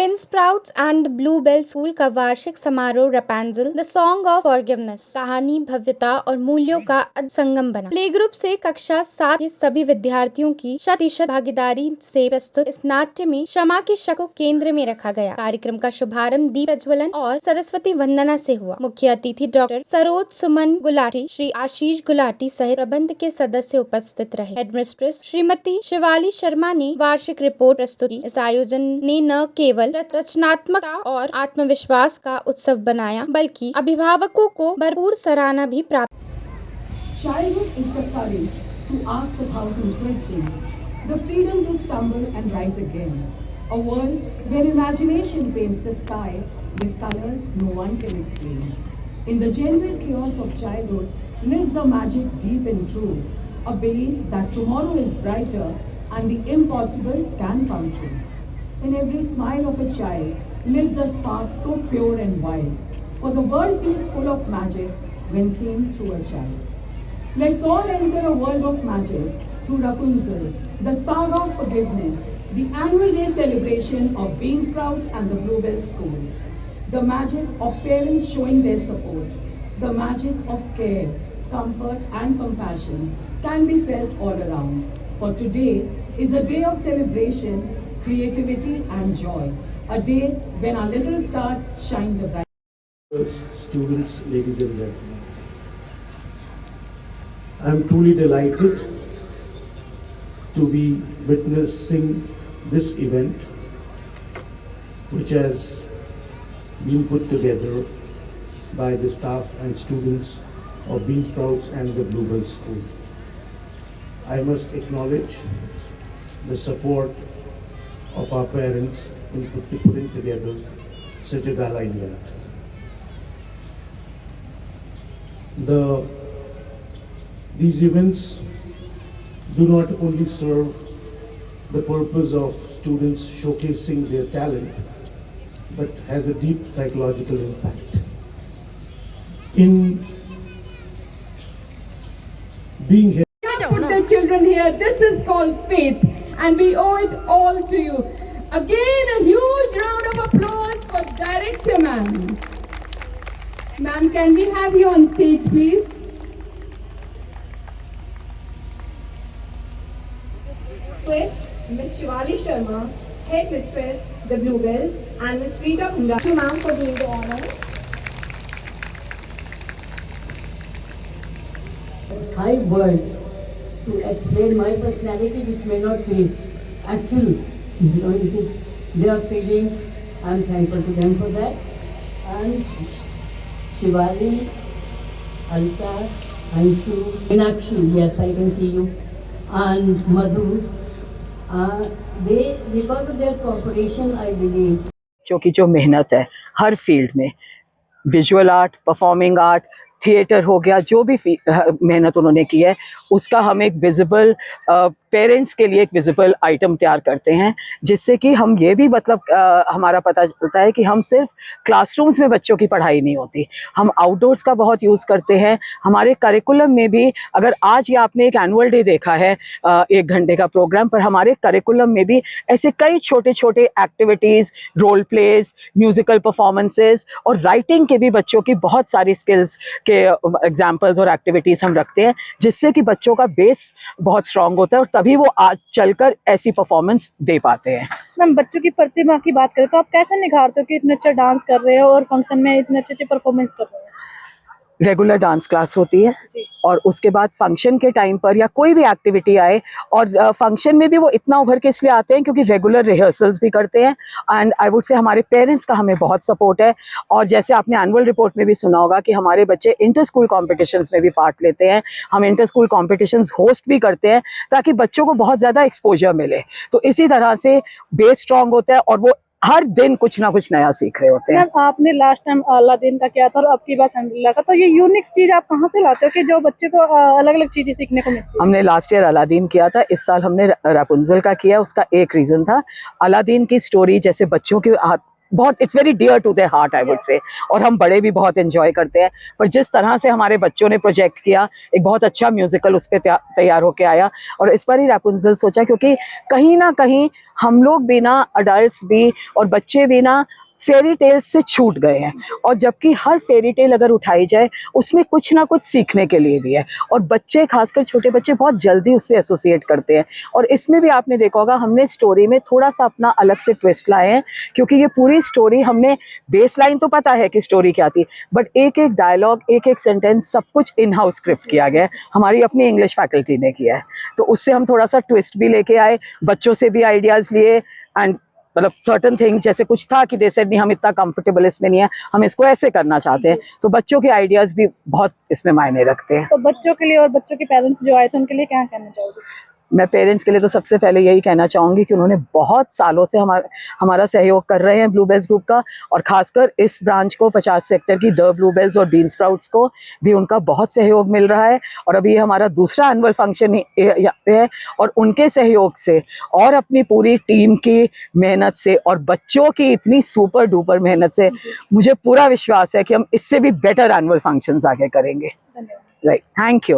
Been Sprouts and Bluebell School का वार्षिक समारोह Rapunzel the song of forgiveness कहानी, भव्यता और मूल्यों का संगम बना। प्ले ग्रुप से कक्षा 7 के सभी विद्यार्थियों की 100% भागीदारी से प्रस्तुत इस नाट्य में क्षमा की शक को केंद्र में रखा गया। कार्यक्रम का शुभारंभ दीप प्रज्वलन और सरस्वती वंदना से हुआ। मुख्य अतिथि डॉक्टर सरोज सुमन गुलाटी, श्री आशीष गुलाटी सहित प्रबंध के सदस्य उपस्थित रहे। हेडमिस्ट्रेस श्रीमती शिवाली शर्मा ने वार्षिक रिपोर्ट प्रस्तुत की। इस आयोजन ने न केवल रचनात्मकता और आत्मविश्वास का उत्सव बनाया, बल्कि अभिभावकों को भरपूर सराहना भी प्राप्त। Childhood is the courage to ask 1,000 questions, the freedom to stumble and rise again. A world where imagination paints the sky with colors no one can explain. In the gentle chaos of childhood lives a magic deep and true, a belief that tomorrow is brighter and the impossible can come true. In every smile of a child lives a spark so pure and wild, for the world feels full of magic when seen through a child. Let's all enter a world of magic through Rapunzel, the saga of forgiveness, the annual day celebration of Bean Sprouts and the Bluebell School. The magic of parents showing their support, the magic of care, comfort and compassion can be felt all around. For today is a day of celebration, creativity and joy, a day when our little stars shine the bright. Students, ladies and gentlemen, I am truly delighted to be witnessing this event, which has been put together by the staff and students of Bean Sprouts and the Bluebell School. I must acknowledge the support of our parents in putting together such a gala event. These events do not only serve the purpose of students showcasing their talent, but has a deep psychological impact. In being here, put the children here. This is called faith, and we owe it all to you. Again, a huge round of applause for Director Ma'am. Ma'am, can we have you on stage, please? Request Ms. Shivali Sharma, Head Mistress, the Bluebells, and Ms. Preeta Gunda. Thank you, ma'am, for doing the honors. High words to explain my personality, which may not be actual. It is their feelings. I'm thankful to them for that. And Shivali, Alta, Anshu, Meenakshi, yes, I can see you, and Madhu. They, because of their cooperation, I believe. क्योंकि जो मेहनत है हर field में, visual art, performing art, theatre हो गया, जो भी मेहनत उन्होंने की है, उसका हम एक विजिबल पेरेंट्स के लिए एक विजिबल आइटम तैयार करते हैं, जिससे कि हम ये भी मतलब हमारा पता चलता है कि हम सिर्फ क्लासरूम्स में बच्चों की पढ़ाई नहीं होती, हम आउटडोर्स का बहुत यूज़ करते हैं। हमारे करिकुलम में भी, अगर आज ये आपने एक एनुअल डे देखा है 1 घंटे का प्रोग्राम, पर हमारे करिकुलम में भी ऐसे कई छोटे छोटे activities, role plays, musical performances और राइटिंग के भी बच्चों की बहुत सारी स्किल्स के एग्जाम्पल्स और एक्टिविटीज़ हम रखते हैं, जिससे कि बच्चों का बेस बहुत स्ट्रांग होता है और तभी वो आज चलकर ऐसी परफॉर्मेंस दे पाते हैं। मैम, बच्चों की प्रतिभा की बात करें तो आप कैसे निखारते हो कि इतने अच्छा डांस कर रहे हो और फंक्शन में इतने अच्छे परफॉर्मेंस कर रहे हो? रेगुलर डांस क्लास होती है और उसके बाद फंक्शन के टाइम पर या कोई भी एक्टिविटी आए, और फंक्शन में भी वो इतना उभर के इसलिए आते हैं क्योंकि रेगुलर रिहर्सल्स भी करते हैं। एंड आई वुड से हमारे पेरेंट्स का हमें बहुत सपोर्ट है, और जैसे आपने एनुअल रिपोर्ट में भी सुना होगा कि हमारे बच्चे इंटर स्कूल कॉम्पिटिशन्स में भी पार्ट लेते हैं। हम इंटर स्कूल कॉम्पिटिशन्स होस्ट भी करते हैं ताकि बच्चों को बहुत ज़्यादा एक्सपोजर मिले। तो इसी तरह से बेस स्ट्रॉन्ग होता है और वो हर दिन कुछ ना कुछ नया सीख रहे होते हैं। आपने लास्ट टाइम अलादीन का किया था और अब की बार सिंड्रेला का, तो ये यूनिक चीज आप कहाँ से लाते हो कि जो बच्चे को अलग अलग चीजें सीखने को मिलती है? हमने लास्ट ईयर अलादीन किया था, इस साल हमने रैपुंज़ल का किया। उसका एक रीज़न था, अलादीन की स्टोरी जैसे बच्चों के बहुत it's very dear to their heart I would say, और हम बड़े भी बहुत एंजॉय करते हैं। पर जिस तरह से हमारे बच्चों ने प्रोजेक्ट किया, एक बहुत अच्छा म्यूजिकल उस पर तैयार होके आया, और इस पर ही रैपुंज़ल सोचा, क्योंकि कहीं ना कहीं हम लोग भी ना, अडल्ट्स भी और बच्चे भी ना, फेरी टेल्स से छूट गए हैं। और जबकि हर फेरी टेल अगर उठाई जाए उसमें कुछ ना कुछ सीखने के लिए भी है, और बच्चे, खासकर छोटे बच्चे, बहुत जल्दी उससे एसोसिएट करते हैं। और इसमें भी आपने देखा होगा, हमने स्टोरी में थोड़ा सा अपना अलग से ट्विस्ट लाए हैं, क्योंकि ये पूरी स्टोरी, हमने बेस लाइन तो पता है कि स्टोरी क्या थी, बट एक एक डायलॉग, एक एक सेंटेंस, सब कुछ इन हाउस स्क्रिप्ट किया गया है, हमारी अपनी इंग्लिश फैकल्टी ने किया है। तो उससे हम थोड़ा सा ट्विस्ट भी लेके आए, बच्चों से भी आइडियाज़ लिए, एंड मतलब सर्टन थिंग्स, जैसे कुछ था कि जैसे नहीं, हम इतना कंफर्टेबल इसमें नहीं है, हम इसको ऐसे करना चाहते हैं, तो बच्चों के आइडियाज़ भी बहुत इसमें मायने रखते हैं। तो बच्चों के लिए और बच्चों के पेरेंट्स जो आए थे उनके लिए क्या कहना चाहोगे? मैं पेरेंट्स के लिए तो सबसे पहले यही कहना चाहूँगी कि उन्होंने बहुत सालों से हमारा सहयोग कर रहे हैं ब्लूबेल्स ग्रुप का, और ख़ासकर इस ब्रांच को, 50 सेक्टर की द ब्लूबेल्स और बीन स्प्राउट्स को भी उनका बहुत सहयोग मिल रहा है। और अभी ये हमारा दूसरा एनुअल फंक्शन है, और उनके सहयोग से और अपनी पूरी टीम की मेहनत से और बच्चों की इतनी सुपर डुपर मेहनत से मुझे पूरा विश्वास है कि हम इससे भी बेटर एनुअल फंक्शंस आगे करेंगे। Right, thank you.